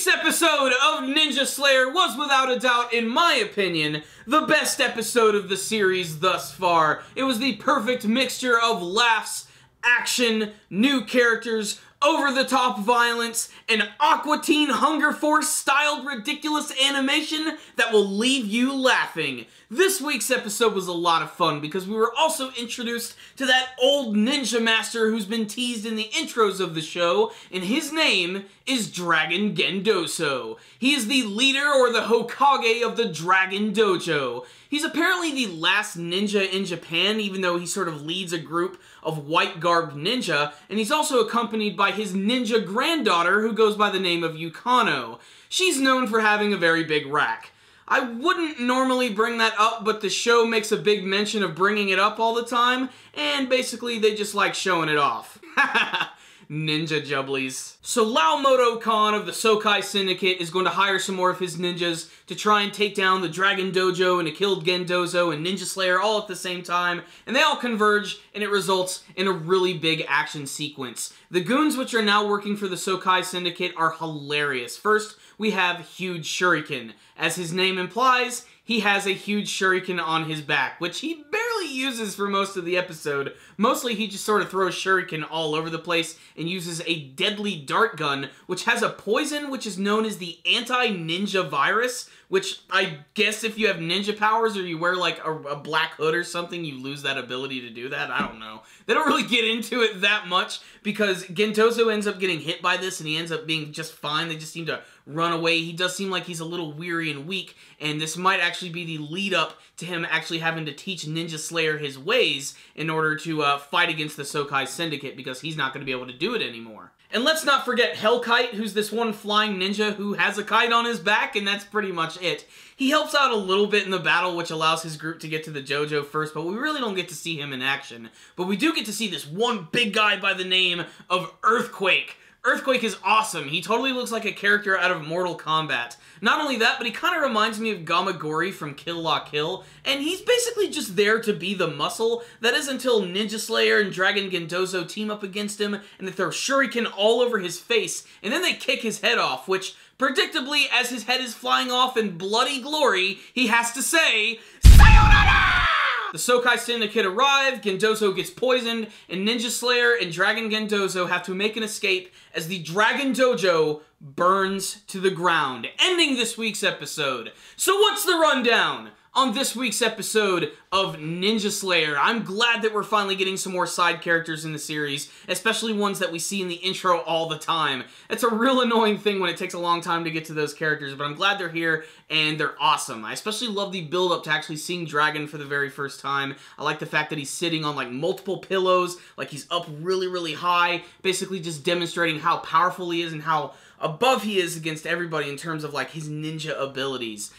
week's episode of Ninja Slayer was without a doubt, in my opinion, the best episode of the series thus far. It was the perfect mixture of laughs, action, new characters, over-the-top violence, and Aqua Teen Hunger Force styled ridiculous animation that will leave you laughing. This week's episode was a lot of fun because we were also introduced to that old ninja master who's been teased in the intros of the show, and his name is Dragon Gendoso. He is the leader or the Hokage of the Dragon Dojo. He's apparently the last ninja in Japan, even though he sort of leads a group of white-garbed ninja, and he's also accompanied by his ninja granddaughter who goes by the name of Yukano. She's known for having a very big rack. I wouldn't normally bring that up, but the show makes a big mention of bringing it up all the time, and basically they just like showing it off. Ninja jubblies. So Laomoto Khan of the Sokai Syndicate is going to hire some more of his ninjas to try and take down the Dragon Dojo and to kill Gendoso and Ninja Slayer all at the same time, and they all converge, and it results in a really big action sequence. The goons which are now working for the Sokai Syndicate are hilarious. First, we have Huge Shuriken. As his name implies, he has a huge shuriken on his back, which he barely uses for most of the episode. Mostly he just sort of throws shuriken all over the place and uses a deadly dart gun, which has a poison which is known as the anti-ninja virus, which I guess if you have ninja powers or you wear like a black hood or something, you lose that ability to do that. I don't know. They don't really get into it that much because Gendoso ends up getting hit by this and he ends up being just fine. They just seem to run away. He does seem like he's a little weary and weak, and this might actually be the lead up to him actually having to teach Ninja Slayer his ways in order to fight against the Sokai Syndicate, because he's not going to be able to do it anymore. And let's not forget Hellkite, who's this one flying ninja who has a kite on his back, and that's pretty much it. He helps out a little bit in the battle, which allows his group to get to the dojo first, but we really don't get to see him in action. But we do get to see this one big guy by the name of Earthquake. Earthquake is awesome. He totally looks like a character out of Mortal Kombat. Not only that, but he kind of reminds me of Gamagori from Kill La Kill, and he's basically just there to be the muscle. That is until Ninja Slayer and Dragon Gendoso team up against him, and they throw shuriken all over his face, and then they kick his head off, which, predictably, as his head is flying off in bloody glory, he has to say, "Sayonara!" The Sokai Syndicate arrive, Gendoso gets poisoned, and Ninja Slayer and Dragon Gendoso have to make an escape as the Dragon Dojo burns to the ground, ending this week's episode. So what's the rundown on this week's episode of Ninja Slayer? I'm glad that we're finally getting some more side characters in the series, especially ones that we see in the intro all the time. It's a real annoying thing when it takes a long time to get to those characters, but I'm glad they're here, and they're awesome. I especially love the build-up to actually seeing Dragon for the very first time. I like the fact that he's sitting on like multiple pillows, like he's up really, really high, basically just demonstrating how powerful he is and how above he is against everybody in terms of like his ninja abilities.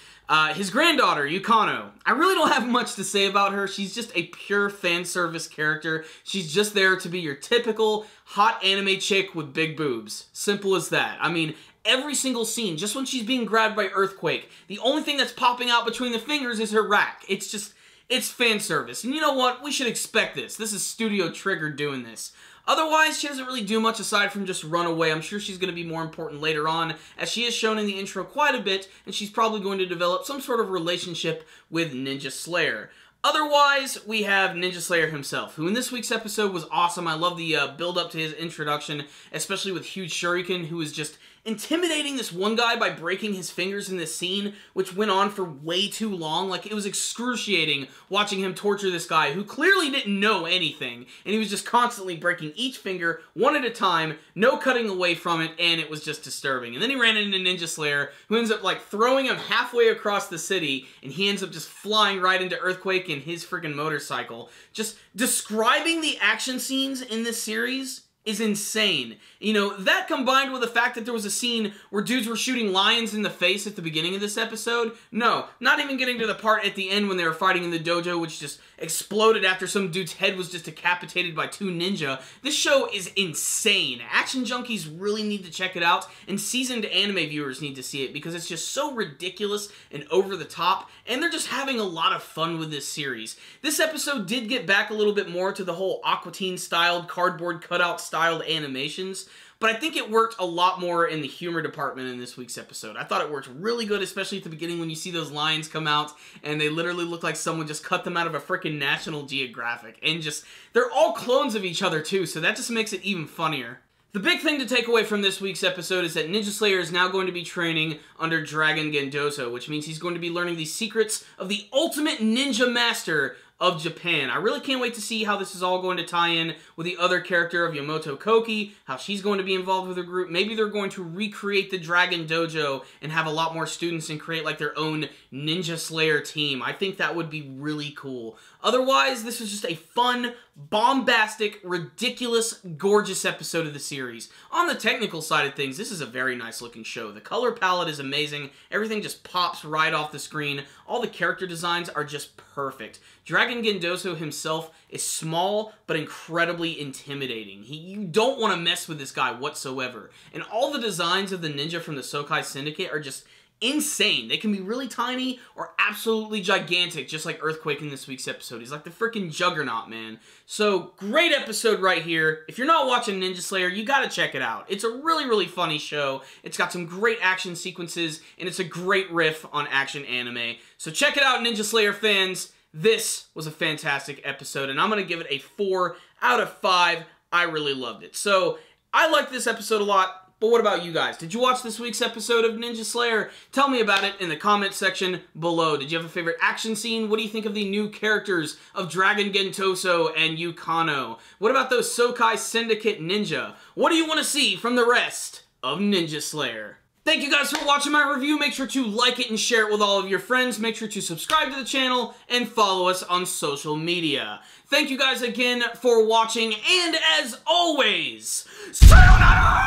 His granddaughter, Yukano. I really don't have much to say about her. She's just a pure fan service character. She's just there to be your typical hot anime chick with big boobs. Simple as that. I mean, every single scene, just when she's being grabbed by Earthquake, the only thing that's popping out between the fingers is her rack. It's fan service. And you know what? We should expect this. This is Studio Trigger doing this. Otherwise, she doesn't really do much aside from just run away. I'm sure she's going to be more important later on, as she is shown in the intro quite a bit, and she's probably going to develop some sort of relationship with Ninja Slayer. Otherwise, we have Ninja Slayer himself, who in this week's episode was awesome. I love the build-up to his introduction, especially with Huge Shuriken, who is just intimidating this one guy by breaking his fingers in this scene, which went on for way too long. Like, it was excruciating watching him torture this guy who clearly didn't know anything, and he was just constantly breaking each finger one at a time, no cutting away from it, and it was just disturbing. And then he ran into Ninja Slayer, who ends up like throwing him halfway across the city, and he ends up just flying right into Earthquake and his freaking motorcycle. Just describing the action scenes in this series is insane. You know, that combined with the fact that there was a scene where dudes were shooting lions in the face at the beginning of this episode. No, not even getting to the part at the end when they were fighting in the dojo, which just exploded after some dude's head was just decapitated by two ninja. This show is insane. Action junkies really need to check it out, and seasoned anime viewers need to see it because it's just so ridiculous and over the top, and they're just having a lot of fun with this series. This episode did get back a little bit more to the whole Aqua Teen styled, cardboard cutout style styled animations, but I think it worked a lot more in the humor department in this week's episode. I thought it worked really good, especially at the beginning when you see those lions come out, and they literally look like someone just cut them out of a freaking National Geographic. And just, they're all clones of each other too, so that just makes it even funnier. The big thing to take away from this week's episode is that Ninja Slayer is now going to be training under Dragon Gendoso, which means he's going to be learning the secrets of the ultimate ninja master of Japan. I really can't wait to see how this is all going to tie in with the other character of Yamato Koki, how she's going to be involved with her group. Maybe they're going to recreate the Dragon Dojo and have a lot more students and create like their own Ninja Slayer team. I think that would be really cool. Otherwise, this was just a fun, bombastic, ridiculous, gorgeous episode of the series. On the technical side of things, this is a very nice looking show. The color palette is amazing. Everything just pops right off the screen. All the character designs are just perfect. Dragon Gendoso himself is small, but incredibly intimidating. You don't want to mess with this guy whatsoever. And all the designs of the ninja from the Sokai Syndicate are just insane. They can be really tiny or absolutely gigantic, just like Earthquake in this week's episode. He's like the freaking juggernaut, man. So, great episode right here. If you're not watching Ninja Slayer, you gotta check it out. It's a really, really funny show. It's got some great action sequences, and it's a great riff on action anime. So check it out, Ninja Slayer fans. This was a fantastic episode, and I'm going to give it a 4 out of 5. I really loved it. So, I liked this episode a lot, but what about you guys? Did you watch this week's episode of Ninja Slayer? Tell me about it in the comment section below. Did you have a favorite action scene? What do you think of the new characters of Dragon Gendoso and Yukano? What about those Sokai Syndicate ninja? What do you want to see from the rest of Ninja Slayer? Thank you guys for watching my review. Make sure to like it and share it with all of your friends. Make sure to subscribe to the channel and follow us on social media. Thank you guys again for watching, and as always, sayonara!